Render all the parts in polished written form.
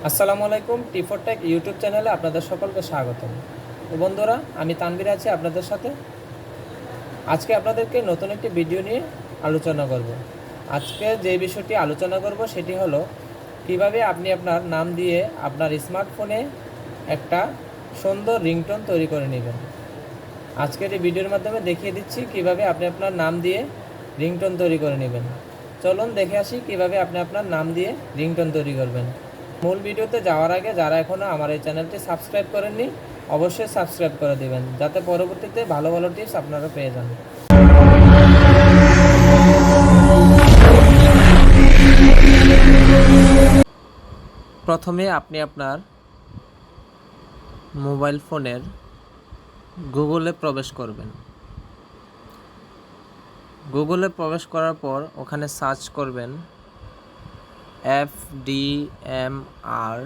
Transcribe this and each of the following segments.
আসসালামু আলাইকুম। টি4 take YouTube চ্যানেলে আপনাদের সকলকে স্বাগতম। তো বন্ধুরা, আমি তানভীর আছি আপনাদের সাথে। আজকে আপনাদেরকে নতুন একটি ভিডিও নিয়ে আলোচনা করব। আজকে যে বিষয়টি আলোচনা করব সেটি হলো কিভাবে আপনি আপনার নাম দিয়ে আপনার স্মার্টফোনে একটা সুন্দর রিংটোন তৈরি করে নেবেন। আজকের এই ভিডিওর মাধ্যমে দেখিয়ে দিচ্ছি কিভাবে আপনি আপনার নাম দিয়ে রিংটোন তৈরি করে নেবেন। চলুন দেখে আসি কিভাবে আপনি আপনার নাম দিয়ে রিংটোন তৈরি করবেন। মূল ভিডিওতে যাওয়ার আগে যারা এখনও আমার এই চ্যানেলটি সাবস্ক্রাইব করেননি অবশ্যই সাবস্ক্রাইব করে দেবেন, যাতে পরবর্তীতে ভালো ভালো টিপস আপনারা পেয়ে যান। প্রথমে আপনি আপনার মোবাইল ফোনের গুগলে প্রবেশ করবেন। গুগলে প্রবেশ করার পর ওখানে সার্চ করবেন FDMR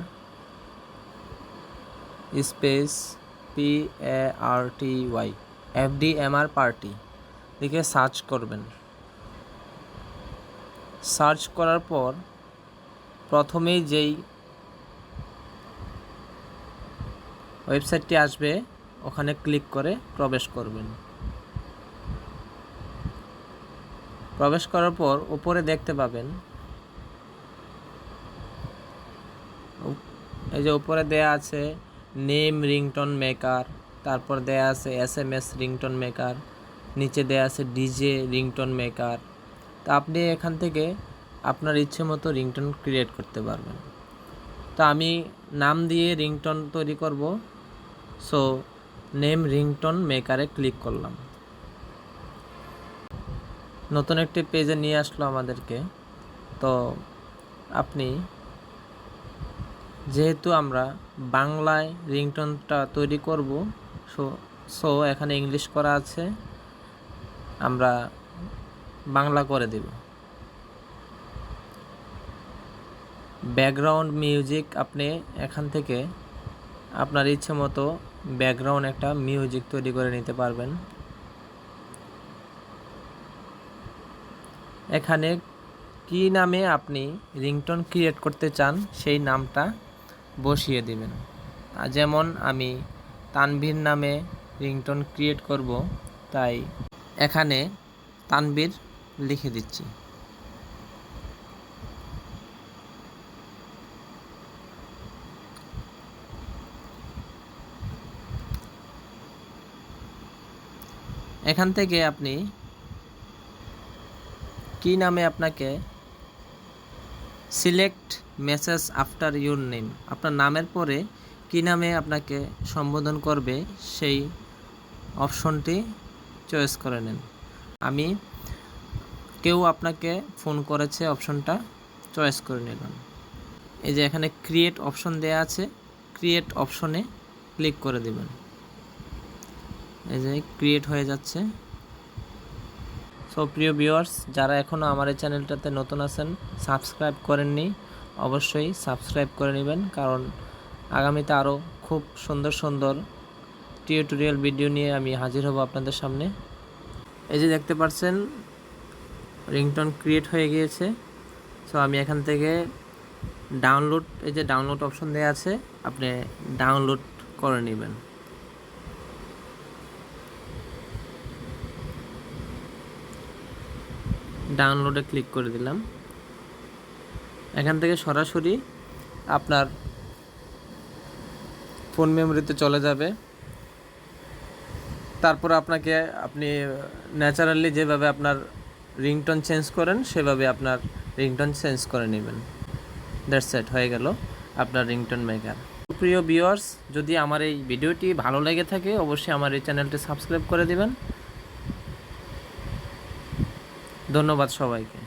space PARTY FDMR party লিখে সার্চ করবেন। সার্চ করার পর প্রথমেই যেই ওয়েবসাইটটি আসবে ওখানে ক্লিক করে প্রবেশ করবেন। প্রবেশ করার পর উপরে দেখতে পাবেন, এই যে উপরে দেয়া আছে নেম রিংটোন মেকার, তারপর দেয়া আছে SMS রিংটোন মেকার, নিচে দেয়া আছে ডিজে রিংটোন মেকার। তা আপনি এখান থেকে আপনার ইচ্ছে মতো রিংটোন ক্রিয়েট করতে পারবেন। তো আমি নাম দিয়ে রিংটোন তৈরি করব, সো নেম রিংটোন মেকারে ক্লিক করলাম। নতুন একটি পেজে নিয়ে আসলো আমাদেরকে। তো আপনি যেহেতু আমরা বাংলায় রিংটোনটা তৈরি করব, সো এখানে ইংলিশ করা আছে, আমরা বাংলা করে দেব। ব্যাকগ্রাউন্ড মিউজিক আপনি এখান থেকে আপনার ইচ্ছে মতো ব্যাকগ্রাউন্ড একটা মিউজিক তৈরি করে নিতে পারবেন। এখানে কি নামে আপনি রিংটোন ক্রিয়েট করতে চান সেই নামটা বসিয়ে দিবেন। যেমন আমি তানভীর নামে রিংটোন ক্রিয়েট করব, তাই এখানে তানভীর লিখে দিচ্ছি। এখান থেকে আপনি কি নামে আপনাকে select message after your name, আপনার নামের পরে কি নামে আপনাকে সম্বোধন করবে সেই অপশনটি চয়েস করে নেন। আমি কেউ আপনাকে ফোন করেছে অপশনটা চয়েস করে নিলাম। এই যে এখানে ক্রিয়েট অপশন দেয়া আছে, ক্রিয়েট অপশনে ক্লিক করে দেবেন। এই যে ক্রিয়েট হয়ে যাচ্ছে। সো প্রিয় ভিউয়ার্স, যারা এখনও আমার এই চ্যানেলটাতে নতুন আছেন, সাবস্ক্রাইব করেননি, অবশ্যই সাবস্ক্রাইব করে নেবেন, কারণ আগামীতে আরও খুব সুন্দর সুন্দর টিউটোরিয়াল ভিডিও নিয়ে আমি হাজির হব আপনাদের সামনে। এই যে দেখতে পাচ্ছেন রিংটোন ক্রিয়েট হয়ে গিয়েছে। সো আমি এখান থেকে ডাউনলোড, এই যে ডাউনলোড অপশন দেওয়া আছে, আপনি ডাউনলোড করে নেবেন। ডাউনলোডে ক্লিক করে দিলাম। এখান থেকে সরাসরি আপনার ফোন মেমোরিতে চলে যাবে। তারপর আপনি ন্যাচারালি যেভাবে আপনার রিংটোন চেঞ্জ করেন সেভাবে আপনার রিংটোন চেঞ্জ করে নেবেন। দ্যাটস ইট, হয়ে গেল আপনার রিংটোন মেকার। প্রিয় ভিউয়ার্স, যদি আমার এই ভিডিওটি ভালো লেগে থাকে অবশ্যই আমার এই চ্যানেলটি সাবস্ক্রাইব করে দিবেন। ধন্যবাদ সবাইকে।